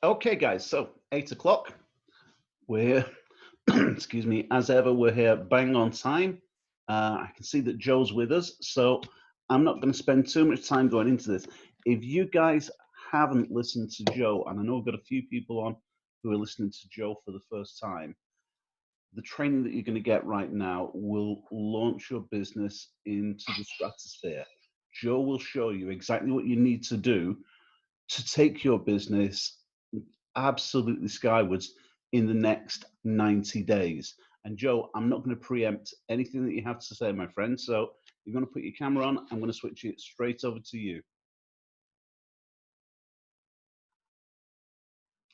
Okay, guys, so 8 o'clock. We're here, excuse me, as ever, we're here bang on time. I can see that Joe's with us, so I'm not going to spend too much time going into this. If you guys haven't listened to Joe, and I know we've got a few people on who are listening to Joe for the first time, the training that you're going to get right now will launch your business into the stratosphere. Joe will show you exactly what you need to do to take your business absolutely skywards in the next 90 days. And Joe, I'm not going to preempt anything that you have to say, my friend. So you're going to put your camera on. I'm going to switch it straight over to you.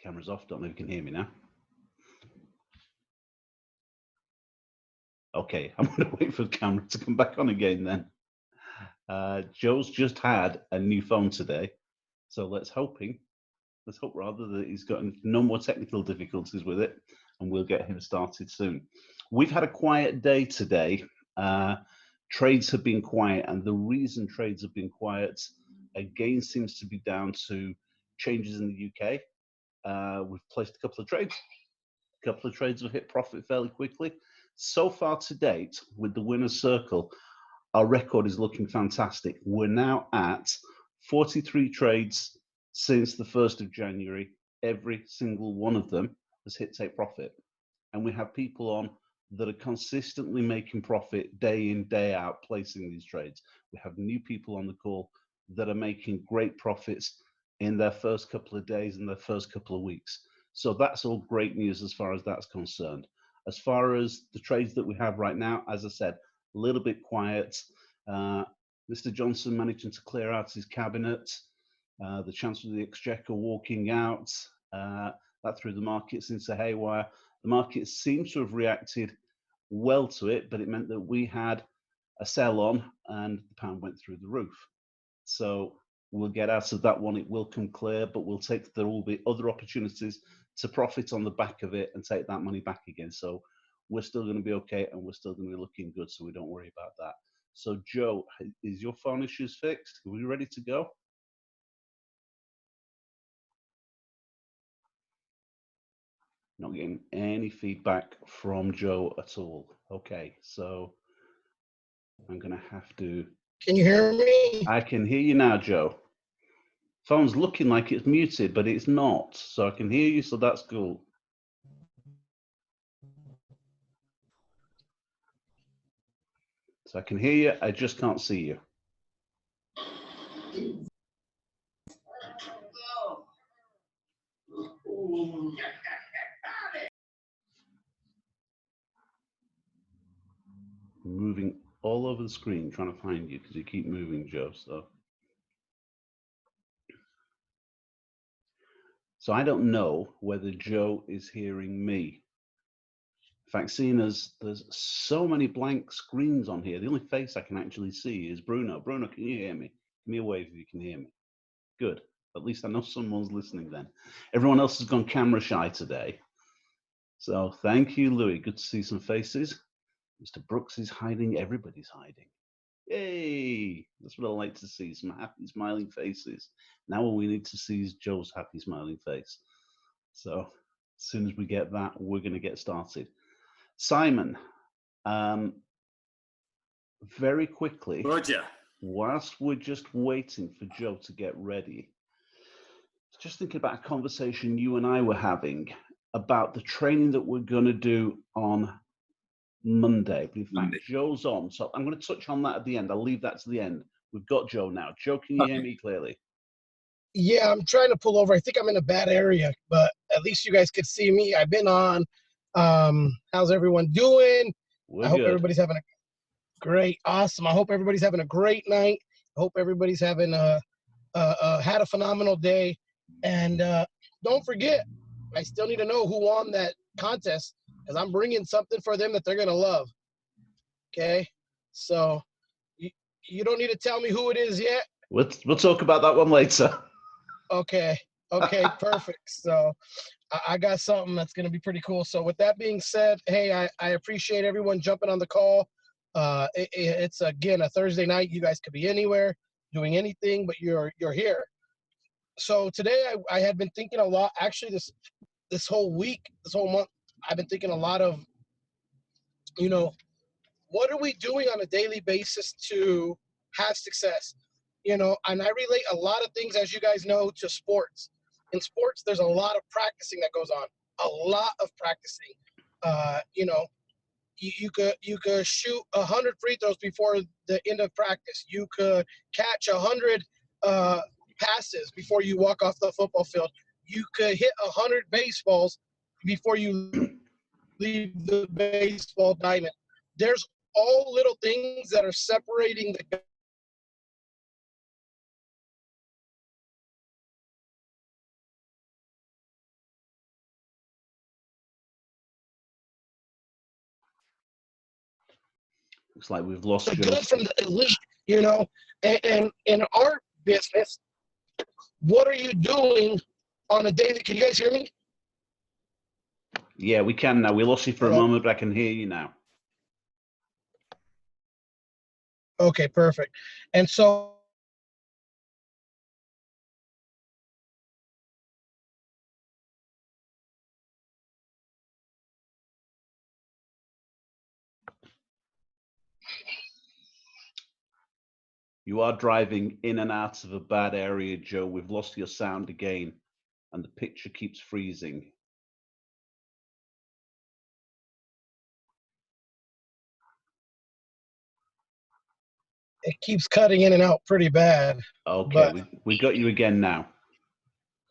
Camera's off. Don't know if you can hear me now. Okay, I'm going to wait for the camera to come back on again then. Joe's just had a new phone today. So let's hope rather that he's got no more technical difficulties with it, and we'll get him started soon. We've had a quiet day today. Trades have been quiet, and the reason trades have been quiet again seems to be down to changes in the UK. We've placed a couple of trades. A couple of trades have hit profit fairly quickly. So far to date, with the winner's circle, our record is looking fantastic. We're now at 43 trades since the 1st of January. Every single one of them has hit take profit. And we have people on that are consistently making profit day in, day out, placing these trades. We have new people on the call that are making great profits in their first couple of days and their first couple of weeks. So that's all great news as far as that's concerned. As far as the trades that we have right now, as I said, a little bit quiet. Mr. Johnson managing to clear out his cabinet. The Chancellor of the Exchequer walking out. That threw the markets into haywire. The market seems to have reacted well to it, but it meant that we had a sell on and the pound went through the roof. So we'll get out of that one. It will come clear, but there will be other opportunities to profit on the back of it and take that money back again. So we're still going to be okay, and we're still going to be looking good, so we don't worry about that. So Joe, is your phone issues fixed? Are we ready to go? Not getting any feedback from Joe at all. Okay, so I'm going to have to... Can you hear me? I can hear you now, Joe. Phone's looking like it's muted, but it's not. So I can hear you, so that's cool. So I can hear you, I just can't see you. Moving all over the screen trying to find you because you keep moving, Joe. So I don't know whether Joe is hearing me. In fact, seeing as there's so many blank screens on here, the only face I can actually see is Bruno. Bruno, can you hear me? Give me a wave if you can hear me. Good. At least I know someone's listening then. Everyone else has gone camera shy today. So thank you, Louis. Good to see some faces. Mr. Brooks is hiding. Everybody's hiding. Yay! That's what I like to see, some happy, smiling faces. Now all we need to see is Joe's happy, smiling face. So as soon as we get that, we're going to get started. Simon, very quickly, Roger. whilst we're just waiting for Joe to get ready, just thinking about a conversation you and I were having about the training that we're going to do on Monday. But in fact, Joe's on, so I'm going to touch on that at the end. I'll leave that to the end. We've got Joe now. Joe, can you hear me clearly? Yeah, I'm trying to pull over. I think I'm in a bad area, but at least you guys could see me. I've been on. How's everyone doing? We're I hope good. everybody's having a great, awesome. I hope everybody's having a great night. I hope everybody's having had a phenomenal day. And don't forget, I still need to know who won that contest because I'm bringing something for them that they're going to love. Okay? So you don't need to tell me who it is yet. We'll talk about that one later. Okay, perfect. So I got something that's going to be pretty cool. So with that being said, hey, I appreciate everyone jumping on the call. It's, again, a Thursday night. You guys could be anywhere, doing anything, but you're here. So today I had been thinking a lot. Actually, this whole week, this whole month, I've been thinking a lot of, what are we doing on a daily basis to have success? And I relate a lot of things, as you guys know, to sports. In sports, there's a lot of practicing that goes on. A lot of practicing. You could shoot 100 free throws before the end of practice. You could catch 100 passes before you walk off the football field. You could hit 100 baseballs before you leave the baseball diamond. There's all little things that are separating the Looks like we've lost Joe. good from the elite, and in our business, what are you doing on a daily? Can you guys hear me? Yeah, we can now. We lost you for a moment, but I can hear you now. Okay, perfect. And so You are driving in and out of a bad area, Joe. We've lost your sound again, and the picture keeps freezing. it keeps cutting in and out pretty bad. Okay, But we got you again now.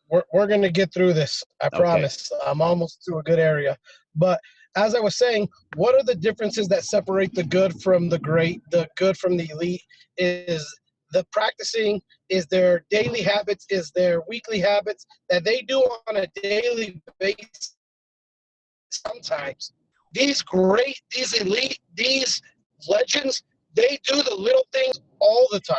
we're going to get through this. I promise. Okay. I'm almost to a good area. But as I was saying, what are the differences that separate the good from the great, the good from the elite? Is the practicing, is their daily habits, is their weekly habits that they do on a daily basis. Sometimes these elite, these legends, they do the little things all the time.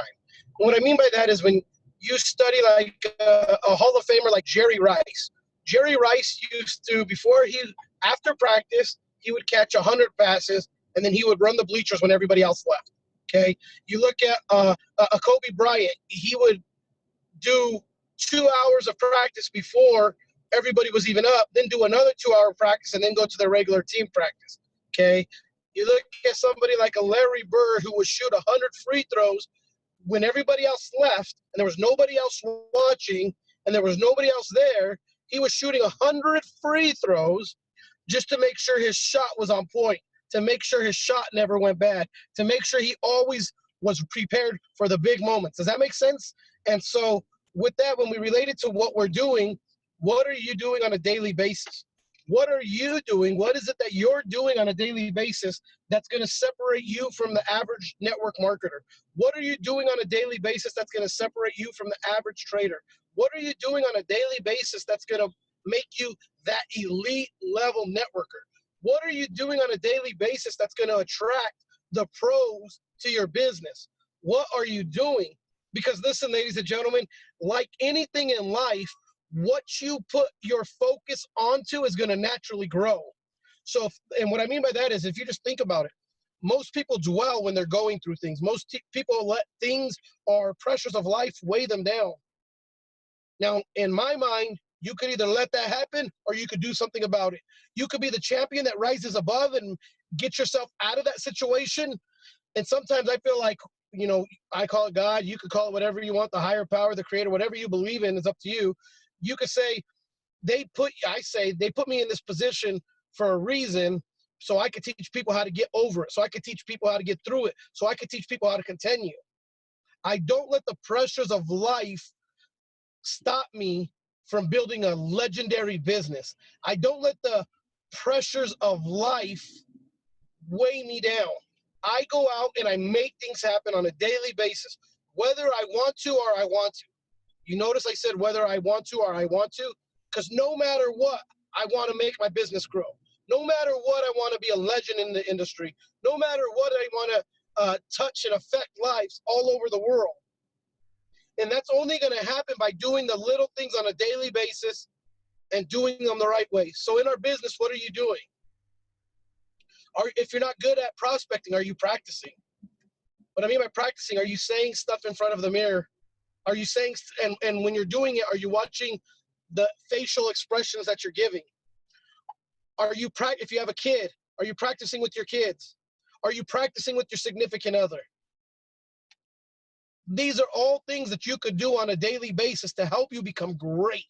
And what I mean by that is when you study like a Hall of Famer like Jerry Rice. Jerry Rice used to, after practice, he would catch 100 passes, and then he would run the bleachers when everybody else left. Okay, you look at a Kobe Bryant. He would do 2 hours of practice before everybody was even up, then do another 2-hour practice, and then go to their regular team practice. Okay, you look at somebody like a Larry Bird who would shoot 100 free throws when everybody else left and there was nobody else watching and there was nobody else there. He was shooting 100 free throws just to make sure his shot was on point, to make sure his shot never went bad, to make sure he always was prepared for the big moments. Does that make sense? And so with that, when we relate it to what we're doing, what are you doing on a daily basis? What are you doing? What is it that you're doing on a daily basis that's going to separate you from the average network marketer? What are you doing on a daily basis that's going to separate you from the average trader? What are you doing on a daily basis that's going to make you that elite level networker? What are you doing on a daily basis that's going to attract the pros to your business? What are you doing? Because listen, ladies and gentlemen, like anything in life, what you put your focus onto is going to naturally grow. So, and what I mean by that is, if you just think about it, most people dwell when they're going through things. Most people let things or pressures of life weigh them down. Now, in my mind, you could either let that happen or you could do something about it. You could be the champion that rises above and get yourself out of that situation. And sometimes I feel like, I call it God, you could call it whatever you want, the higher power, the creator, whatever you believe in is up to you. You could say, they put me in this position for a reason, so I could teach people how to get over it, so I could teach people how to get through it, so I could teach people how to continue. I don't let the pressures of life stop me from building a legendary business. I don't let the pressures of life weigh me down. I go out and I make things happen on a daily basis, whether I want to or I want to. You notice I said whether I want to or I want to, because no matter what, I want to make my business grow. No matter what, I want to be a legend in the industry. No matter what, I want to touch and affect lives all over the world. And that's only going to happen by doing the little things on a daily basis and doing them the right way. So in our business, what are you doing? If you're not good at prospecting, are you practicing? What I mean by practicing, are you saying stuff in front of the mirror? Are you saying, and when you're doing it, are you watching the facial expressions that you're giving? Are you, if you have a kid, are you practicing with your kids? Are you practicing with your significant other? These are all things that you could do on a daily basis to help you become great.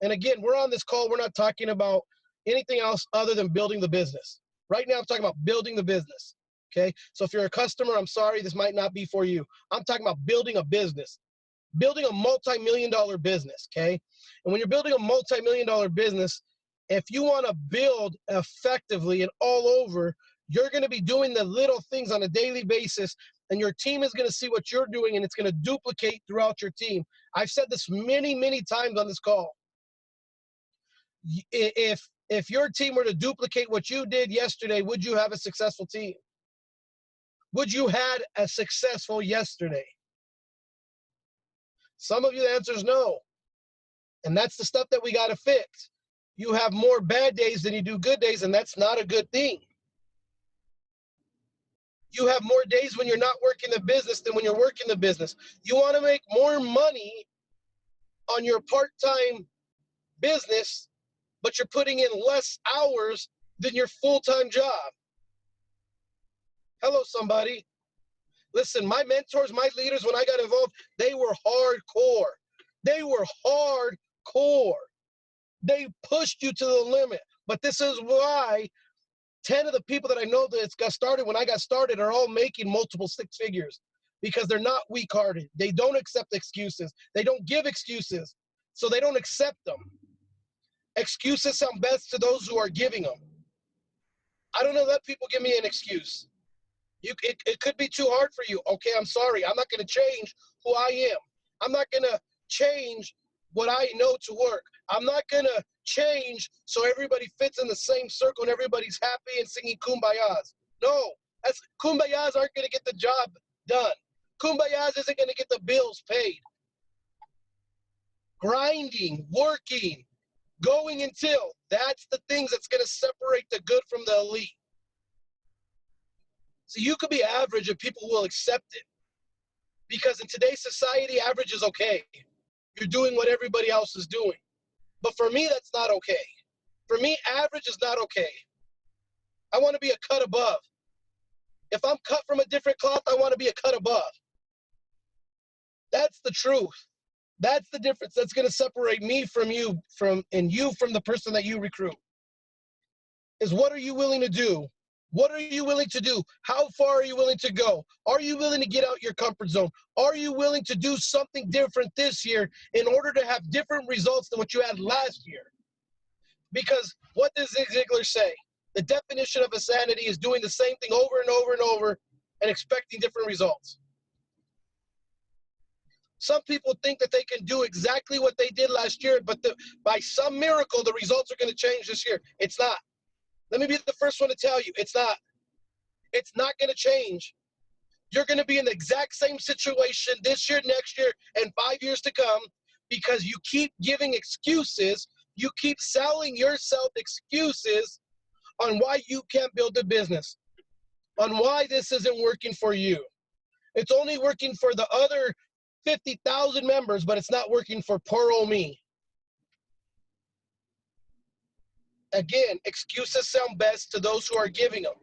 And again, we're on this call, we're not talking about anything else other than building the business. Right now, I'm talking about building the business, okay? So if you're a customer, I'm sorry, this might not be for you. I'm talking about building a business, building a multi-million-dollar business, okay? And when you're building a multi-million-dollar business, if you want to build effectively and all over, you're going to be doing the little things on a daily basis, and your team is going to see what you're doing, and it's going to duplicate throughout your team. I've said this many, many times on this call. If your team were to duplicate what you did yesterday, would you have a successful team? Would you had a successful yesterday? Some of you, the answer is no. And that's the stuff that we got to fix. You have more bad days than you do good days, and that's not a good thing. You have more days when you're not working the business than when you're working the business. You want to make more money on your part-time business, but you're putting in less hours than your full-time job. Hello, somebody. Listen, my mentors, my leaders, when I got involved, they were hardcore. They were hardcore. They pushed you to the limit. But this is why 10 of the people that I know that got started when I got started are all making multiple six figures, because they're not weak-hearted. They don't accept excuses. They don't give excuses, so they don't accept them. Excuses sound best to those who are giving them. I don't know, let people give me an excuse. It could be too hard for you. Okay, I'm sorry. I'm not going to change who I am. I'm not going to change what I know to work. I'm not going to change so everybody fits in the same circle and everybody's happy and singing kumbayas. No, kumbayas aren't going to get the job done. Kumbayas isn't going to get the bills paid. Grinding, working, going until, that's the things that's going to separate the good from the elite. So you could be average and people will accept it, because in today's society, average is okay. You're doing what everybody else is doing. But for me, that's not okay. For me, average is not okay. I want to be a cut above. If I'm cut from a different cloth, I want to be a cut above. That's the truth. That's the difference. That's going to separate me from you, and you from the person that you recruit. Is what are you willing to do? What are you willing to do? How far are you willing to go? Are you willing to get out your comfort zone? Are you willing to do something different this year in order to have different results than what you had last year? Because what does Zig Ziglar say? The definition of insanity is doing the same thing over and over and over and expecting different results. Some people think that they can do exactly what they did last year, but by some miracle, the results are going to change this year. It's not. Let me be the first one to tell you, it's not. It's not going to change. You're going to be in the exact same situation this year, next year, and 5 years to come, because you keep giving excuses. You keep selling yourself excuses on why you can't build a business, on why this isn't working for you. It's only working for the other 50,000 members, but it's not working for poor old me. Again, excuses sound best to those who are giving them.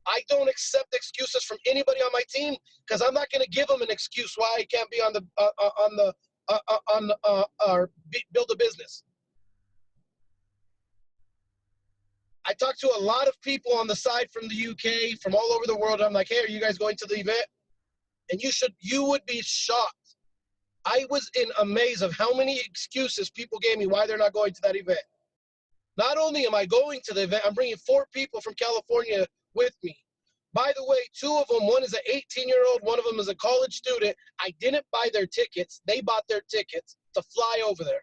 I don't accept excuses from anybody on my team, because I'm not going to give them an excuse why I can't be build a business. I talk to a lot of people on the side from the UK, from all over the world. I'm like, hey, are you guys going to the event? And you would be shocked. I was in amaze of how many excuses people gave me why they're not going to that event. Not only am I going to the event, I'm bringing 4 people from California with me. By the way, 2 of them, one is an 18-year-old, one of them is a college student. I didn't buy their tickets. They bought their tickets to fly over there.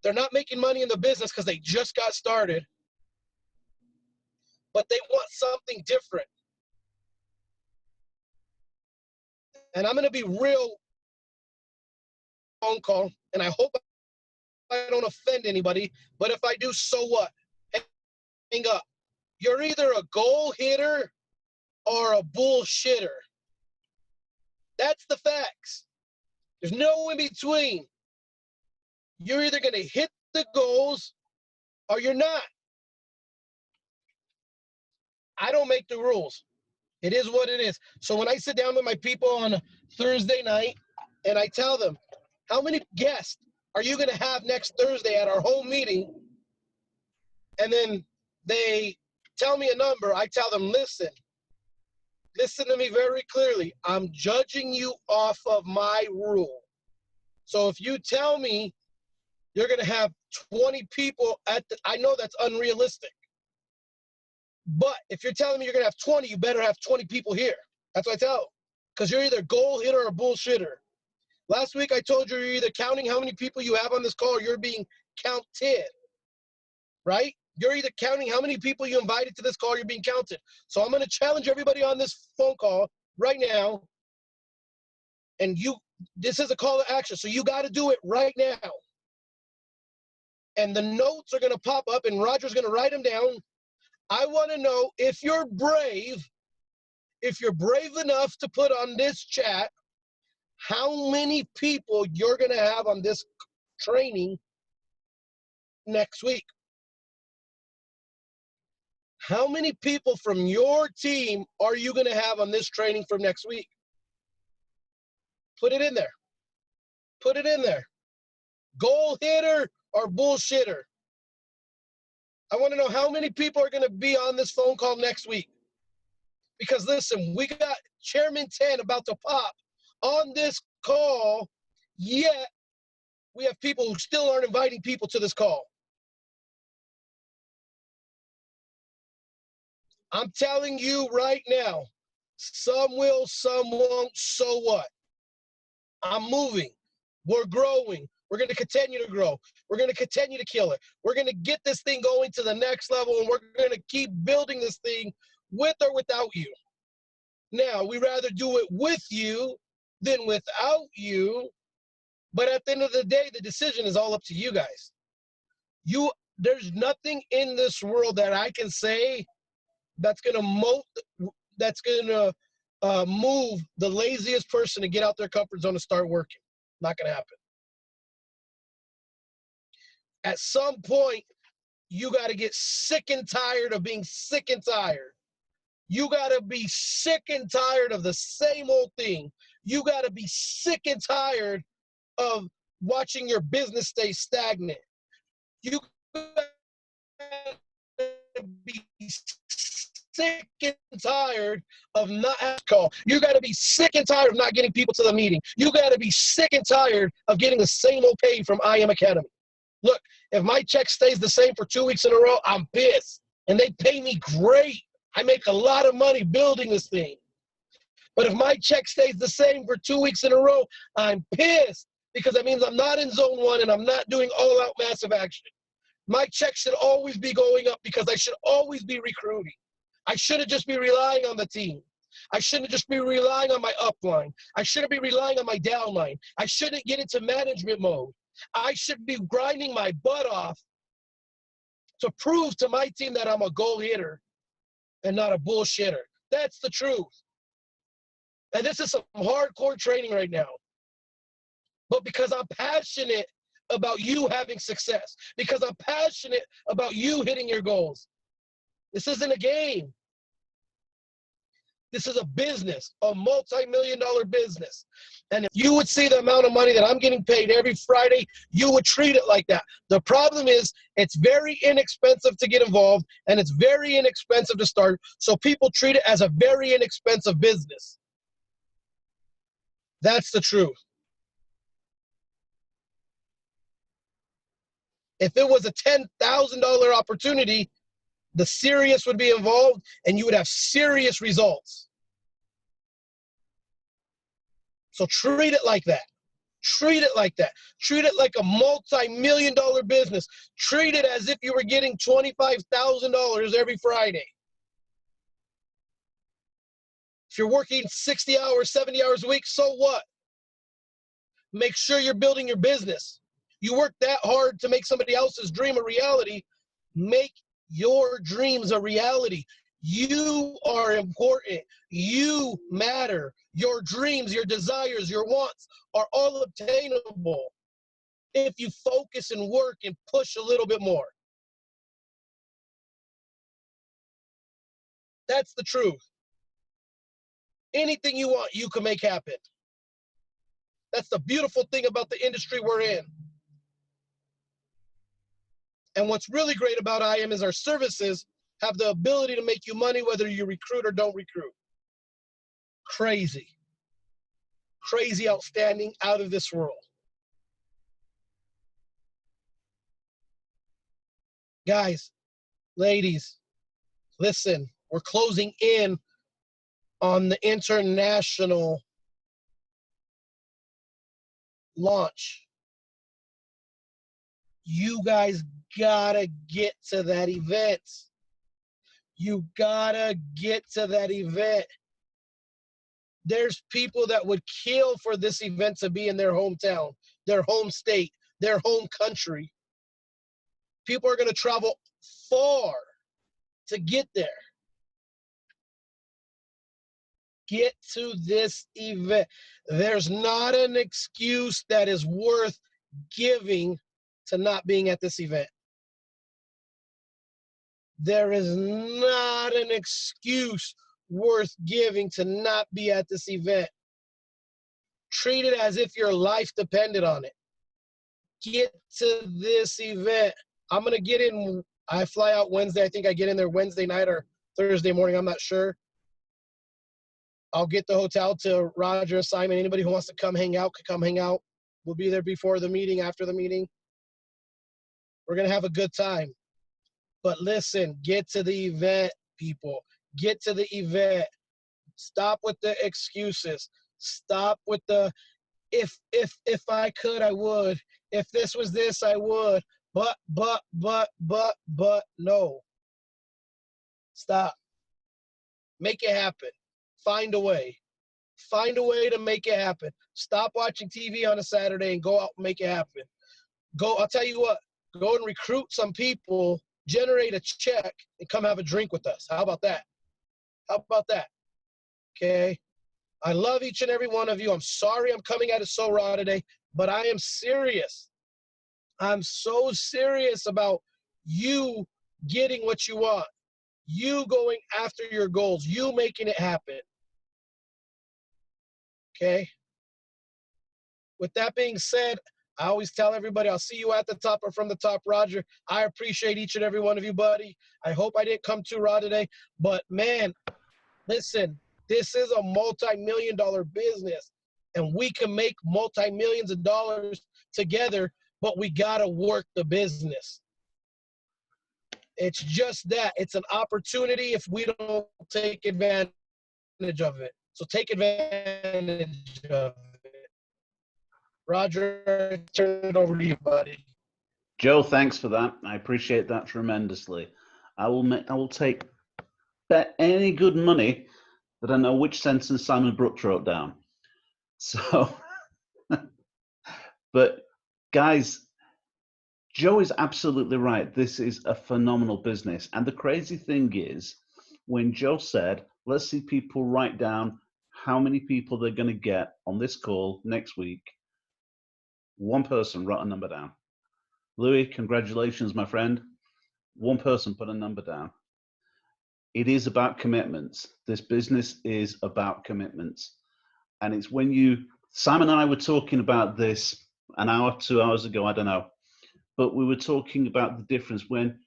They're not making money in the business because they just got started, but they want something different. And I'm going to be real phone call, and I hope I don't offend anybody, but if I do, so what? Hang up. You're either a goal hitter or a bullshitter. That's the facts. There's no in between. You're either going to hit the goals or you're not. I don't make the rules. It is what it is. So when I sit down with my people on a Thursday night and I tell them, how many guests are you going to have next Thursday at our home meeting? And then they tell me a number. I tell them, listen to me very clearly. I'm judging you off of my rule. So if you tell me you're going to have 20 people I know that's unrealistic. But if you're telling me you're going to have 20, you better have 20 people here. That's what I tell them. Because you're either a goal hitter or a bullshitter. Last week I told you you're either counting how many people you have on this call or you're being counted. Right? You're either counting how many people you invited to this call or you're being counted. So I'm going to challenge everybody on this phone call right now. And this is a call to action. So you got to do it right now. And the notes are going to pop up and Roger's going to write them down. I want to know if you're brave enough to put on this chat how many people you're going to have on this training next week. How many people from your team are you going to have on this training for next week? Put it in there. Put it in there. Goal hitter or bullshitter? I want to know how many people are going to be on this phone call next week. Because listen, we got Chairman 10 about to pop on this call, yet we have people who still aren't inviting people to this call. I'm telling you right now, some will, some won't, so what? I'm moving. We're growing. We're going to continue to grow. We're going to continue to kill it. We're going to get this thing going to the next level, and we're going to keep building this thing with or without you. Now, we rather do it with you than without you, but at the end of the day, the decision is all up to you guys. There's nothing in this world that I can say that's going to move the laziest person to get out their comfort zone and start working. Not going to happen. At some point, you got to get sick and tired of being sick and tired. You got to be sick and tired of the same old thing. You got to be sick and tired of watching your business stay stagnant. You got to be sick and tired of not having a call. You got to be sick and tired of not getting people to the meeting. You got to be sick and tired of getting the same old pay from IM Academy. Look, if my check stays the same for 2 weeks in a row, I'm pissed. And they pay me great. I make a lot of money building this thing. But if my check stays the same for 2 weeks in a row, I'm pissed because that means I'm not in zone one and I'm not doing all-out massive action. My check should always be going up because I should always be recruiting. I shouldn't just be relying on the team. I shouldn't just be relying on my upline. I shouldn't be relying on my downline. I shouldn't get into management mode. I should be grinding my butt off to prove to my team that I'm a goal hitter and not a bullshitter. That's the truth. And this is some hardcore training right now. But because I'm passionate about you having success, because I'm passionate about you hitting your goals. This isn't a game. This is a business, a multi-million-dollar business. And if you would see the amount of money that I'm getting paid every Friday, you would treat it like that. The problem is it's very inexpensive to get involved, and it's very inexpensive to start, so people treat it as a very inexpensive business. That's the truth. If it was a $10,000 opportunity, the serious would be involved, and you would have serious results. So treat it like that. Treat it like that. Treat it like a multi-million-dollar business. Treat it as if you were getting $25,000 every Friday. If you're working 60 hours, 70 hours a week, so what? Make sure you're building your business. You work that hard to make somebody else's dream a reality. Make your dreams a reality. You are important. You matter. Your dreams, your desires, your wants are all obtainable if you focus and work and push a little bit more. That's the truth. Anything you want, you can make happen. That's the beautiful thing about the industry we're in. And what's really great about IM is our services have the ability to make you money whether you recruit or don't recruit. Crazy. Crazy, outstanding, out of this world. Guys, ladies, listen, we're closing in on the international launch. You guys gotta get to that event. You gotta get to that event. There's people that would kill for this event to be in their hometown, their home state, their home country. People are gonna travel far to get there. Get to this event. There's not an excuse that is worth giving to not being at this event. There is not an excuse worth giving to not be at this event. Treat it as if your life depended on it. Get to this event. I'm going to get in. I fly out Wednesday. I think I get in there Wednesday night or Thursday morning. I'm not sure. I'll get the hotel to Roger, Simon. Anybody who wants to come hang out can come hang out. We'll be there before the meeting, after the meeting. We're going to have a good time. But listen, get to the event, people. Get to the event. Stop with the excuses. Stop with the, if I could, I would. If this was this, I would. But, no. Stop. Make it happen. Find a way. Find a way to make it happen. Stop watching TV on a Saturday and go out and make it happen. Go, I'll tell you what, go and recruit some people, generate a check, and come have a drink with us. How about that? How about that? Okay? I love each and every one of you. I'm sorry I'm coming at it so raw today, but I am serious. I'm so serious about you getting what you want, you going after your goals, you making it happen. Okay? With that being said, I always tell everybody, I'll see you at the top or from the top, Roger. I appreciate each and every one of you, buddy. I hope I didn't come too raw today. But, man, listen, this is a multi-million-dollar business, and we can make multi-millions of dollars together, but we got to work the business. It's just that. It's an opportunity if we don't take advantage of it. So take advantage of it. Roger, turn it over to you, buddy. Joe, thanks for that. I appreciate that tremendously. I will take bet any good money that I know which sentence Simon Brooks wrote down. So, but guys, Joe is absolutely right. This is a phenomenal business. And the crazy thing is, when Joe said, let's see people write down how many people they're going to get on this call next week, one person wrote a number down. Louis, congratulations, my friend. One person put a number down. It is about commitments. This business is about commitments. And it's when you, Simon and I were talking about this an hour, 2 hours ago, I don't know. But we were talking about the difference when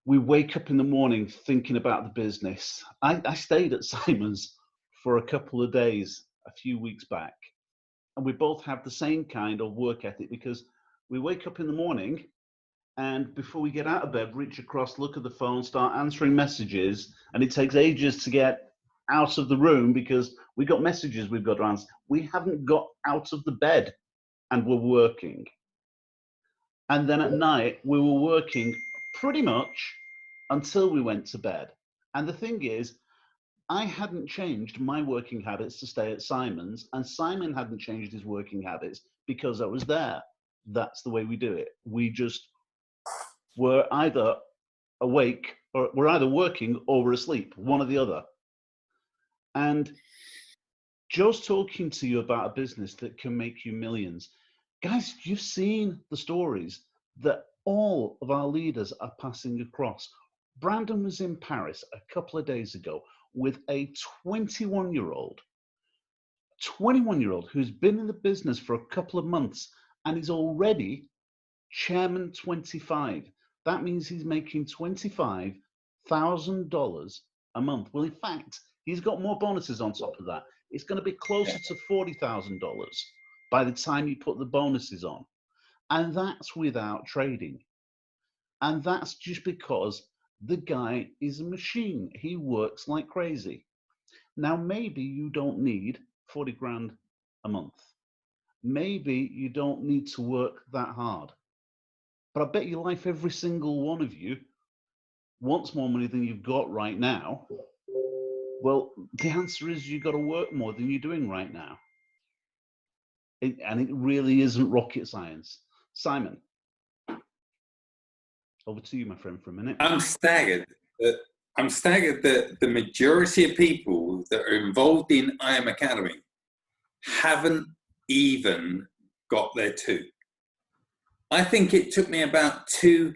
we wake up in the morning thinking about the business. I stayed at Simon's for a couple of days a few weeks back. And we both have the same kind of work ethic because we wake up in the morning and before we get out of bed, reach across, look at the phone, start answering messages. And it takes ages to get out of the room because we've got messages we've got to answer. We haven't got out of the bed and we're working. And then at night, we were working pretty much until we went to bed. And the thing is, I hadn't changed my working habits to stay at Simon's, and Simon hadn't changed his working habits because I was there. That's the way we do it. We just were either awake, or we're either working or we're asleep, one or the other. And Joe's talking to you about a business that can make you millions. Guys, you've seen the stories that all of our leaders are passing across. Brandon was in Paris a couple of days ago with a 21-year-old who's been in the business for a couple of months and is already Chairman 25. That means he's making $25,000 a month. Well, in fact, he's got more bonuses on top of that. It's going to be closer to $40,000 by the time you put the bonuses on. And that's without trading. And that's just because the guy is a machine. He works like crazy. Now, maybe you don't need 40 grand a month. Maybe you don't need to work that hard. But I bet your life, every single one of you wants more money than you've got right now. Well, the answer is you've got to work more than you're doing right now. And it really isn't rocket science. Simon, over to you, my friend, for a minute. I'm staggered that the majority of people that are involved in I Am Academy haven't even got their two. I think it took me about 2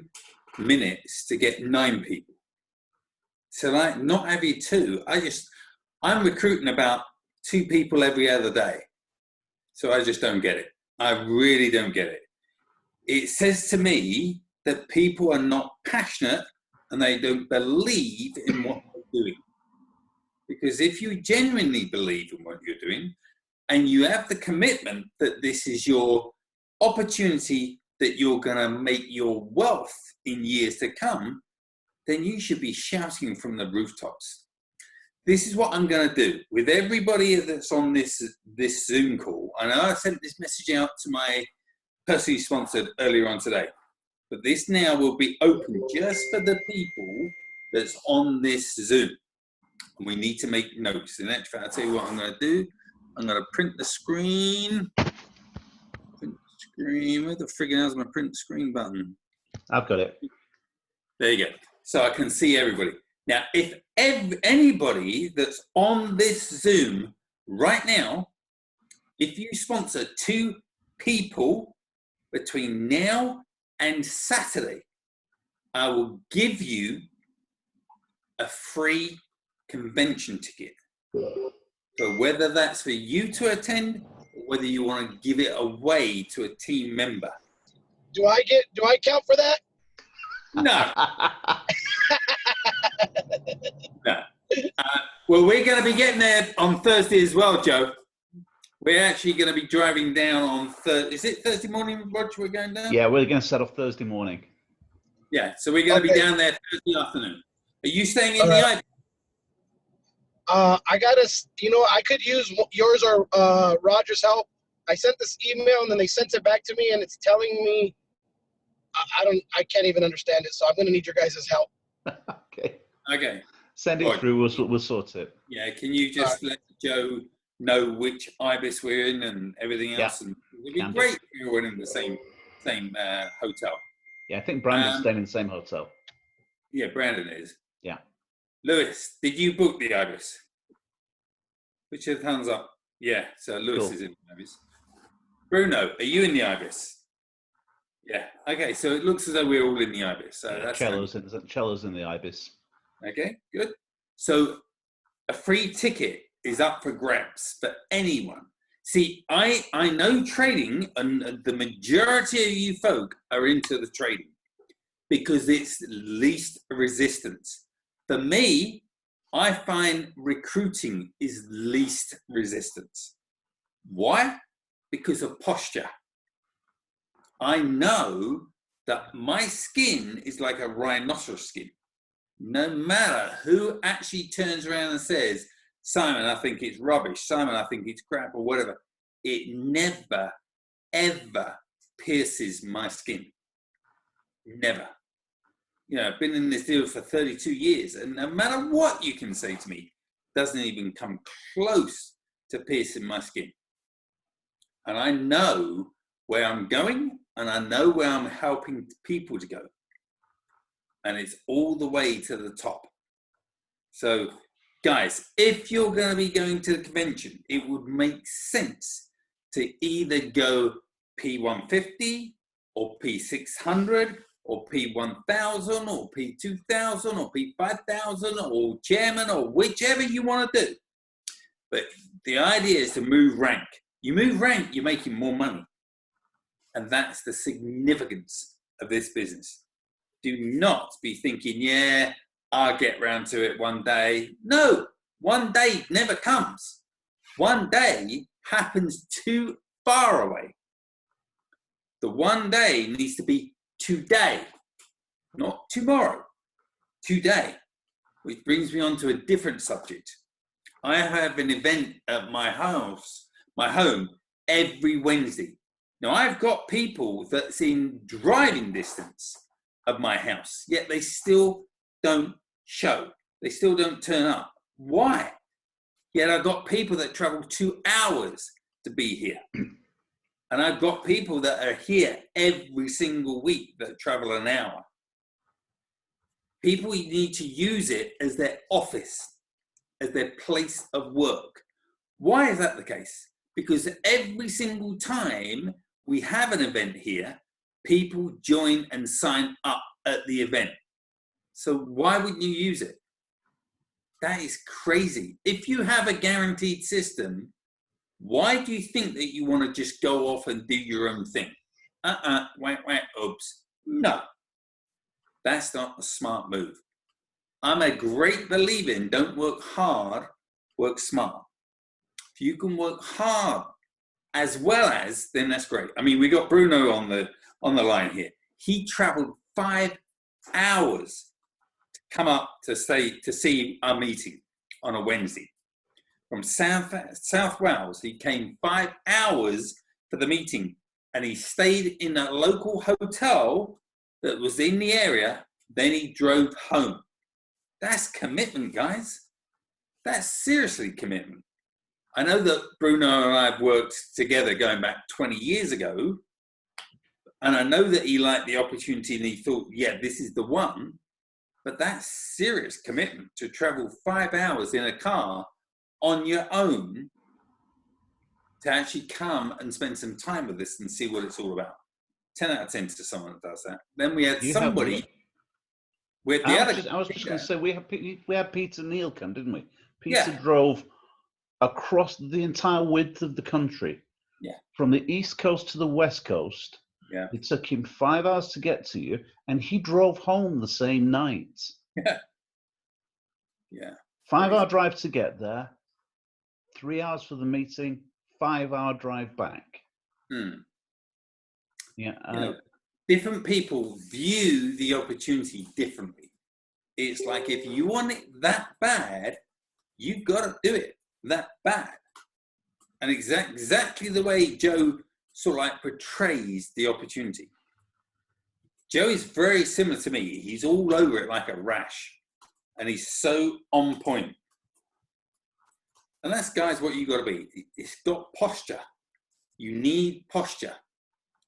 minutes to get 9 people. So like not every two. I'm recruiting about 2 people every other day. So I just don't get it. I really don't get it. It says to me that people are not passionate and they don't believe in what they're doing. Because if you genuinely believe in what you're doing and you have the commitment that this is your opportunity, that you're going to make your wealth in years to come, then you should be shouting from the rooftops. This is what I'm going to do with everybody that's on this Zoom call. I know I sent this message out to my personally sponsored earlier on today, but this now will be open just for the people that's on this Zoom. And we need to make notes. In actual fact, I'll tell you what I'm going to do. I'm going to print the screen. Print screen. Where the friggin' hell's my print screen button? I've got it. There you go. So I can see everybody. Now, if anybody that's on this Zoom right now, if you sponsor 2 people between now and Saturday, I will give you a free convention ticket. So whether that's for you to attend, or whether you want to give it away to a team member. Do I count for that? No. No. Well, we're going to be getting there on Thursday as well, Joe. We're actually going to be driving down on Thursday. Is it Thursday morning, Roger, we're going down? Yeah, we're going to set off Thursday morning. Yeah, so we're going to be down there Thursday afternoon. Are you staying in the Ibis? I gotta, I could use yours or Roger's help. I sent this email and then they sent it back to me and it's telling me I can't even understand it. So I'm gonna need your guys' help. Okay. Send it through. We'll sort it. Yeah. Can you just let Joe know which Ibis we're in and everything else? Yeah. And it'd be great if we were in the same hotel. Yeah, I think Brandon's staying in the same hotel. Yeah, Brandon is. Yeah. Lewis, did you book the Ibis? Put your thumbs up. Yeah, so Lewis is in the Ibis. Bruno, are you in the Ibis? Yeah. Okay, so it looks as though we're all in the Ibis. So that's Cello's in the Ibis. Okay, good. So a free ticket is up for grabs for anyone. See, I know trading, and the majority of you folk are into the trading because it's least resistance. For me, I find recruiting is least resistance. Why? Because of posture. I know that my skin is like a rhinoceros skin. No matter who actually turns around and says, Simon, I think it's rubbish. Simon, I think it's crap or whatever. It never, ever pierces my skin. Never. You know, I've been in this deal for 32 years, and no matter what you can say to me, it doesn't even come close to piercing my skin. And I know where I'm going, and I know where I'm helping people to go. and it's all the way to the top. So, guys, if you're going to be going to the convention, it would make sense to either go P150 or P600 or P1000 or P2000 or P5000 or chairman or whichever you want to do. But the idea is to move rank. You move rank, you're making more money. And that's the significance of this business. Do not be thinking, yeah, I'll get round to it one day. No, one day never comes. One day happens too far away. The one day needs to be today, not tomorrow, today. Which brings me on to a different subject. I have an event at my home, every Wednesday. Now, I've got people that's in driving distance of my house, yet they still don't show. They still don't turn up. Why? Yet I've got people that travel 2 hours to be here. And I've got people that are here every single week that travel an hour. People need to use it as their office, as their place of work. Why is that the case? Because every single time we have an event here, people join and sign up at the event. So why wouldn't you use it? That is crazy. If you have a guaranteed system, why do you think that you want to just go off and do your own thing? Oops. No, that's not a smart move. I'm a great believer in don't work hard, work smart. If you can work hard as well as, then that's great. I mean, we got Bruno on the line here. He traveled 5 hours to come up to see our meeting on a Wednesday. From South Wales, he came 5 hours for the meeting, and he stayed in a local hotel that was in the area. Then he drove home. That's commitment, guys. That's seriously commitment. I know that Bruno and I have worked together going back 20 years ago, and I know that he liked the opportunity and he thought, yeah, this is the one. But that's serious commitment to travel 5 hours in a car on your own to actually come and spend some time with us and see what it's all about. 10 out of 10 to someone that does that. Then we had somebody with the other. I was just going to say, we had Peter Neal come, didn't we? Peter drove across the entire width of the country. Yeah. From the East Coast to the West Coast. Yeah. It took him 5 hours to get to you, and he drove home the same night. Yeah. Yeah. 5 hour drive to get there, 3 hours for the meeting, 5 hour drive back. Yeah. Different people view the opportunity differently. It's like if you want it that bad, you've got to do it that bad. And exactly the way Joe sort of like portrays the opportunity. Joe is very similar to me. He's all over it like a rash. And he's so on point. And that's, guys, what you got to be. It's got posture. You need posture.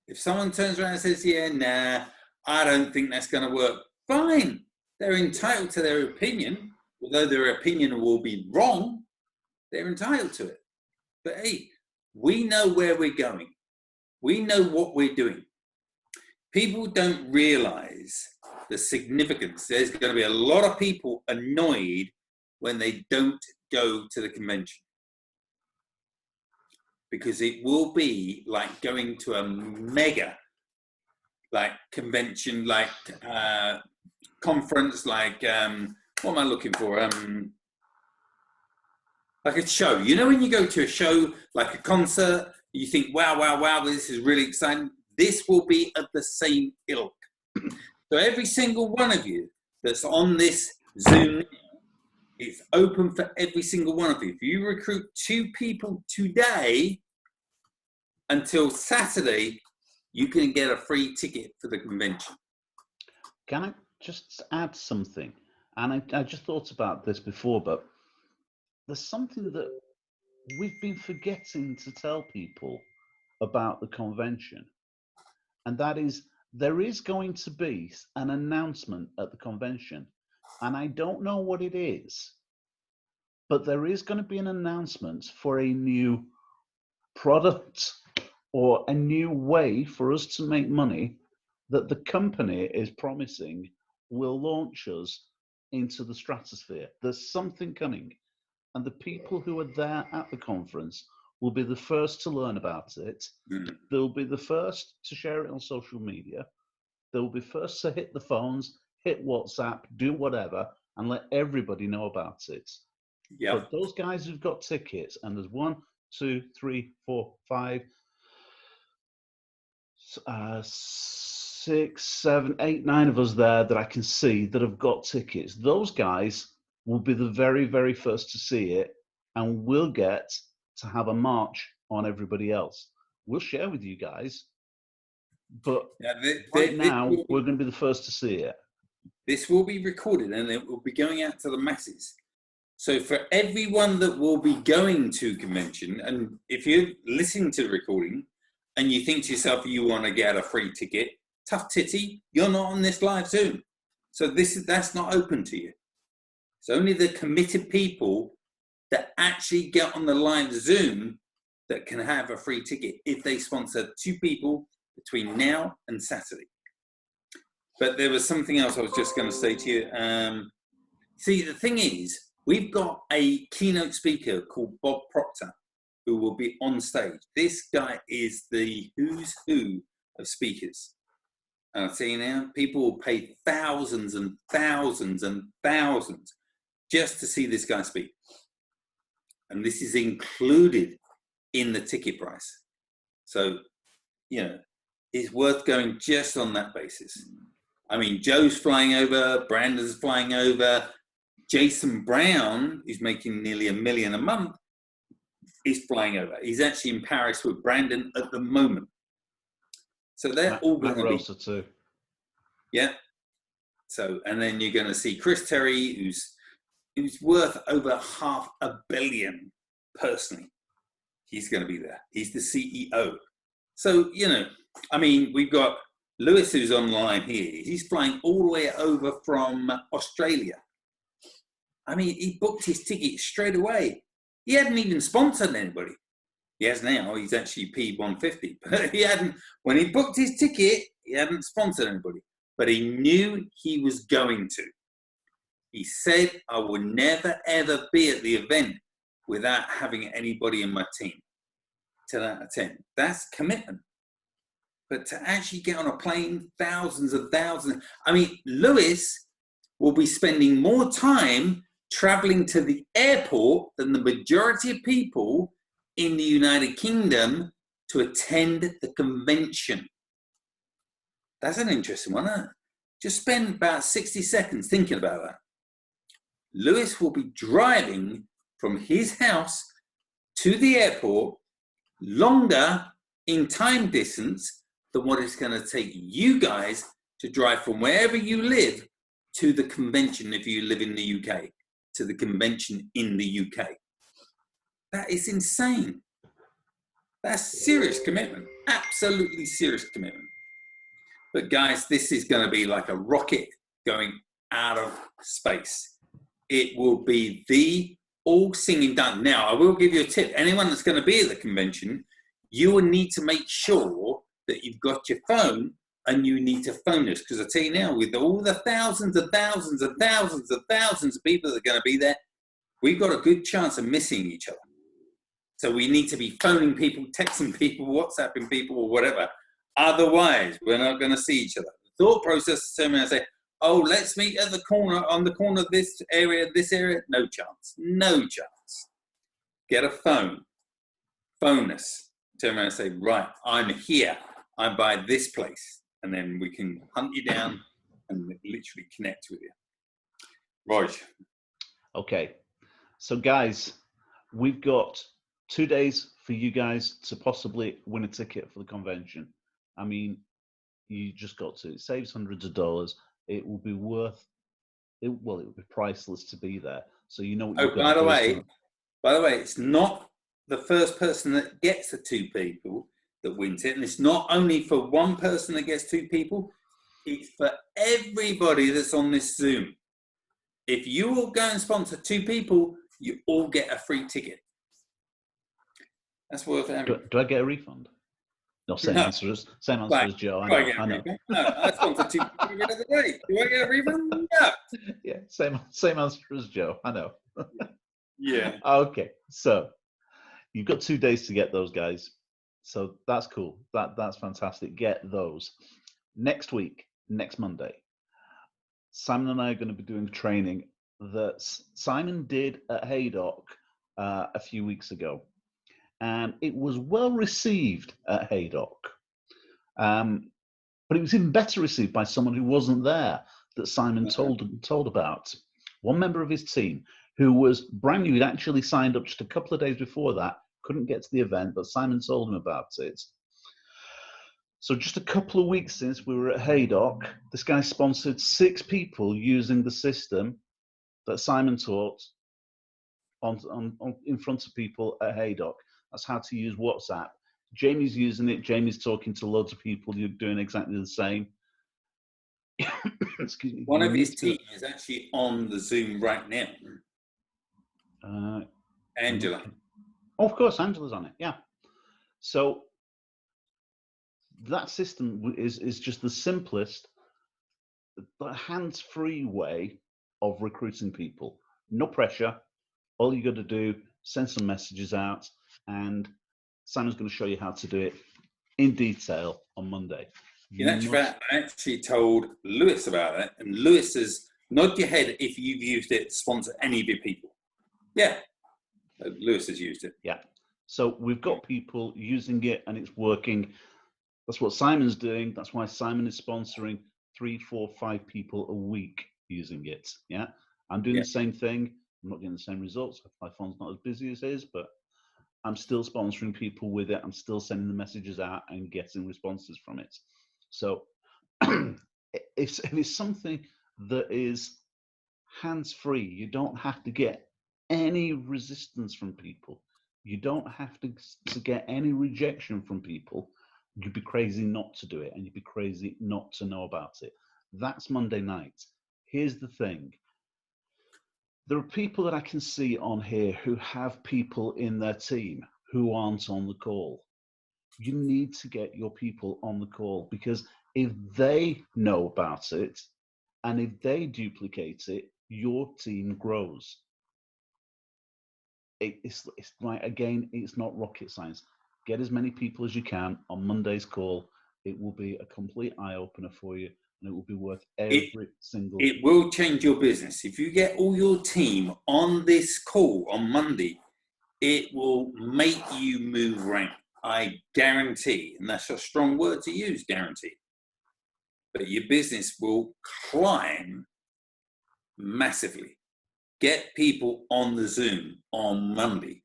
If someone turns around and says, yeah, nah, I don't think that's going to work, fine. They're entitled to their opinion. Although their opinion will be wrong, they're entitled to it. But hey, we know where we're going. We know what we're doing. People don't realize the significance. There's going to be a lot of people annoyed when they don't go to the convention. Because it will be like going to a mega like convention, like conference, like what am I looking for? Like a show. You know when you go to a show, like a concert, you think, wow, this is really exciting. This will be of the same ilk. So every single one of you that's on this Zoom, it's open for every single one of you. If you recruit 2 people today, until Saturday, you can get a free ticket for the convention. Can I just add something? And I just thought about this before, but there's something that we've been forgetting to tell people about the convention. And that is there is going to be an announcement at the convention, and I don't know what it is, but there is going to be an announcement for a new product or a new way for us to make money that the company is promising will launch us into the stratosphere. There's something coming, and the people who are there at the conference will be the first to learn about it. They'll be the first to share it on social media. They'll be first to hit the phones, hit WhatsApp, do whatever, and let everybody know about it. Yeah. But those guys who've got tickets, and there's 1, 2, 3, 4, 5, 6, 7, 8, 9 of us there that I can see that have got tickets. Those guys will be the very, very first to see it, and we'll get to have a march on everybody else. We'll share with you guys, but right now we're going to be the first to see it. This will be recorded and it will be going out to the masses. So for everyone that will be going to convention, and if you're listening to the recording and you think to yourself you want to get a free ticket, tough titty, you're not on this live Zoom. So that's not open to you. It's only the committed people that actually get on the live Zoom that can have a free ticket if they sponsor 2 people between now and Saturday. But there was something else I was just going to say to you. See, the thing is, we've got a keynote speaker called Bob Proctor who will be on stage. This guy is the who's who of speakers. And I'll tell you now, people will pay thousands and thousands and thousands just to see this guy speak. And this is included in the ticket price. So, you know, it's worth going just on that basis. I mean, Joe's flying over, Brandon's flying over, Jason Brown, who's making nearly $1 million a month, is flying over. He's actually in Paris with Brandon at the moment. So they're all going to be too. Yeah. So, and then you're going to see Chris Terry, who's worth over $500 million personally. He's going to be there. He's the CEO. So, you know, I mean, we've got Lewis who's online here. He's flying all the way over from Australia. I mean, he booked his ticket straight away. He hadn't even sponsored anybody. He has now. He's actually P150. But he hadn't, when he booked his ticket, he hadn't sponsored anybody. But he knew he was going to. He said, I will never, ever be at the event without having anybody in my team. 10 out of 10. That's commitment. But to actually get on a plane, thousands and thousands. I mean, Lewis will be spending more time traveling to the airport than the majority of people in the United Kingdom to attend the convention. That's an interesting one, huh? Just spend about 60 seconds thinking about that. Lewis will be driving from his house to the airport longer in time distance than what it's going to take you guys to drive from wherever you live to the convention if you live in the UK, to the convention in the UK. That is insane. That's serious commitment, absolutely serious commitment. But guys, this is going to be like a rocket going out of space. It will be the all singing done. Now, I will give you a tip. Anyone that's going to be at the convention, you will need to make sure that you've got your phone and you need to phone us. Because I tell you now, with all the thousands and thousands and thousands and thousands of people that are going to be there, we've got a good chance of missing each other. So we need to be phoning people, texting people, WhatsApping people or whatever. Otherwise, we're not going to see each other. The thought process is turn around and say, oh, let's meet at the corner, on the corner of this area. No chance. No chance. Get a phone. Phone us. Turn around and say, right, I'm here. I'm by this place. And then we can hunt you down and literally connect with you. Rog. Okay. So, guys, we've got 2 days for you guys to possibly win a ticket for the convention. I mean, you just got to. It saves hundreds of dollars. It will be worth it. Well, it will be priceless to be there. So you know what you've got to do. By the way, it's not the first person that gets the 2 people. that wins it. And it's not only for one person that gets 2 people, it's for everybody that's on this Zoom. If you all go and sponsor 2 people, you all get a free ticket. That's worth having. Do I get a refund? No, same answer as Joe. I know. No, I sponsored 2 people the other day. Do I get a refund? No. Yeah, same answer as Joe. I know. Yeah. Okay, so you've got 2 days to get those, guys. So that's cool. That's fantastic. Get those. Next week, next Monday, Simon and I are going to be doing training that Simon did at Haydock a few weeks ago. And it was well received at Haydock. But it was even better received by someone who wasn't there that Simon told about. One member of his team who was brand new, he'd actually signed up just a couple of days before that, couldn't get to the event, but Simon told him about it. So just a couple of weeks since we were at Haydock, this guy sponsored 6 people using the system that Simon taught on in front of people at Haydock. That's how to use WhatsApp. Jamie's using it. Jamie's talking to loads of people. You're doing exactly the same. Excuse me. One of his team is actually on the Zoom right now. Angela. Oh, of course, Angela's on it. Yeah. So that system is just the simplest, the hands-free way of recruiting people. No pressure. All you got to do, send some messages out, and Simon's going to show you how to do it in detail on Monday. In actual fact, I actually told Lewis about it, and Lewis says, nod your head if you've used it to sponsor any of your people. Yeah, Lewis has used it. Yeah. So we've got people using it, and it's working. That's what Simon's doing. That's why Simon is sponsoring 3, 4, 5 people a week using it. Yeah. I'm doing the same thing. I'm not getting the same results. My phone's not as busy as his, but I'm still sponsoring people with it. I'm still sending the messages out and getting responses from it. So if it's something that is hands-free, you don't have to get any resistance from people. You don't have to get any rejection from people. You'd be crazy not to do it, and you'd be crazy not to know about it. That's Monday night. Here's the thing. There are people that I can see on here who have people in their team who aren't on the call. You need to get your people on the call, because if they know about it and if they duplicate it, your team grows. It's like, again, it's not rocket science. Get as many people as you can on Monday's call. It will be a complete eye-opener for you, and it will be worth every single... It will change your business. If you get all your team on this call on Monday, it will make you move rank. I guarantee, and that's a strong word to use, guarantee. But your business will climb massively. Get people on the Zoom on Monday.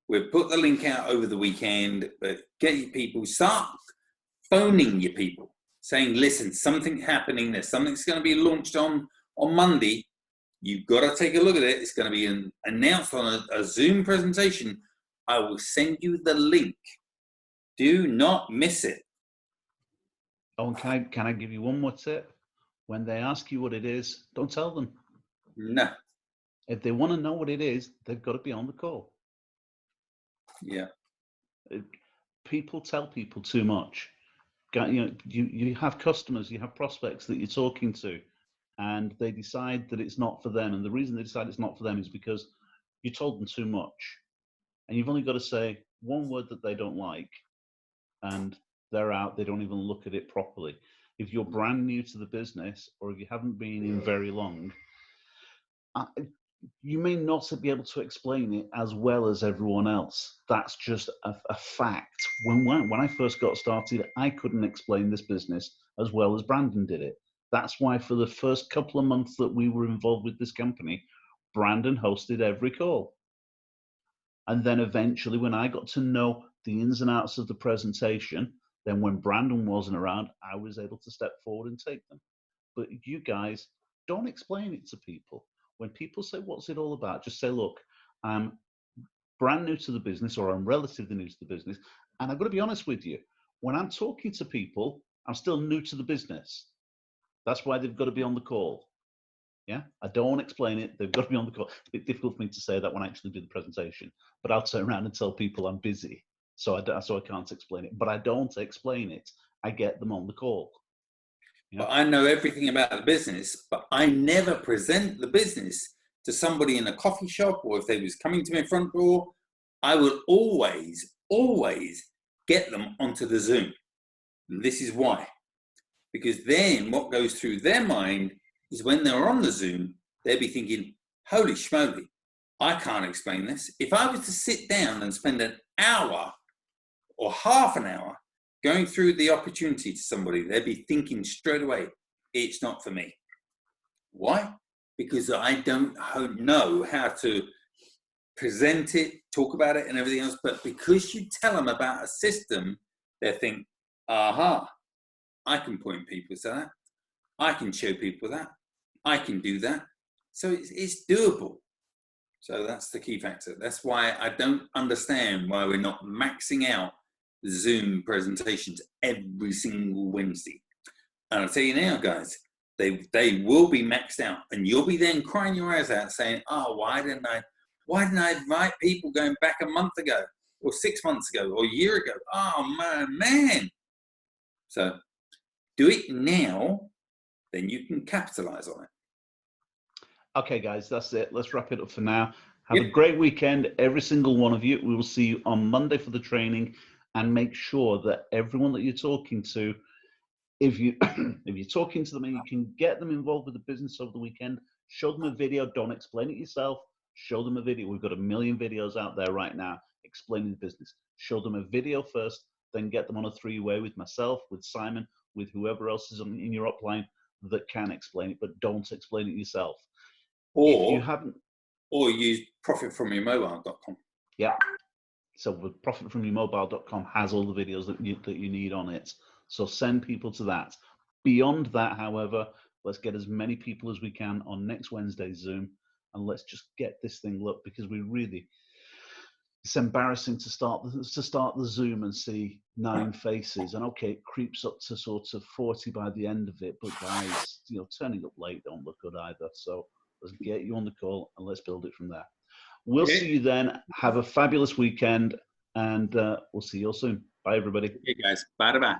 We'll put the link out over the weekend, but get your people, start phoning your people, saying, listen, something's happening, there's something's going to be launched on Monday. You've got to take a look at it. It's going to be announced on a Zoom presentation. I will send you the link. Do not miss it. Oh, can I give you one more tip? When they ask you what it is, don't tell them. No. If they want to know what it is, they've got to be on the call. Yeah. People tell people too much. You have customers, you have prospects that you're talking to, and they decide that it's not for them. And the reason they decide it's not for them is because you told them too much. And you've only got to say one word that they don't like, and they're out. They don't even look at it properly. If you're brand new to the business, or if you haven't been in very long, you may not be able to explain it as well as everyone else. That's just a fact. When I first got started, I couldn't explain this business as well as Brandon did it. That's why for the first couple of months that we were involved with this company, Brandon hosted every call. And then eventually, when I got to know the ins and outs of the presentation, then when Brandon wasn't around, I was able to step forward and take them. But you guys, don't explain it to people. When people say, what's it all about? Just say, look, I'm brand new to the business, or I'm relatively new to the business. And I've got to be honest with you, when I'm talking to people, I'm still new to the business. That's why they've got to be on the call. Yeah, I don't explain it. They've got to be on the call. It's a bit difficult for me to say that when I actually do the presentation, but I'll turn around and tell people I'm busy, so I can't explain it. But I don't explain it. I get them on the call. Yeah. But I know everything about the business, but I never present the business to somebody in a coffee shop, or if they was coming to my front door, I will always get them onto the Zoom. And this is why. Because then what goes through their mind is when they're on the Zoom, they'll be thinking, holy schmoly, I can't explain this. If I was to sit down and spend an hour or half an hour going through the opportunity to somebody, they'd be thinking straight away, it's not for me. Why? Because I don't know how to present it, talk about it and everything else. But because you tell them about a system, they think, aha, I can point people to that. I can show people that. I can do that. So it's doable. So that's the key factor. That's why I don't understand why we're not maxing out Zoom presentations every single Wednesday. And I'll tell you now, guys, they will be maxed out, and you'll be then crying your eyes out saying, oh, why didn't I invite people going back a month ago or 6 months ago or a year ago? Oh, man. So do it now, then you can capitalize on it. Okay, guys, that's it. Let's wrap it up for now. Have a great weekend, every single one of you. We will see you on Monday for the training, and make sure that everyone that you're talking to, if you're talking to them and you can get them involved with the business over the weekend, show them a video. Don't explain it yourself. Show them a video. We've got 1 million videos out there right now explaining the business. Show them a video first, then get them on a 3-way with myself, with Simon, with whoever else is in your upline that can explain it, but don't explain it yourself. If you haven't, or use profitfromyourmobile.com. Yeah. So with profitfromyourmobile.com has all the videos that you need on it. So send people to that. Beyond that, however, let's get as many people as we can on next Wednesday's Zoom, and let's just get this thing looked, because it's embarrassing to start the Zoom and see 9 faces, and okay, it creeps up to sort of 40 by the end of it, but guys, turning up late don't look good either. So let's get you on the call and let's build it from there. We'll see you then. Have a fabulous weekend, and we'll see you all soon. Bye, everybody. Okay, guys. Bye-bye.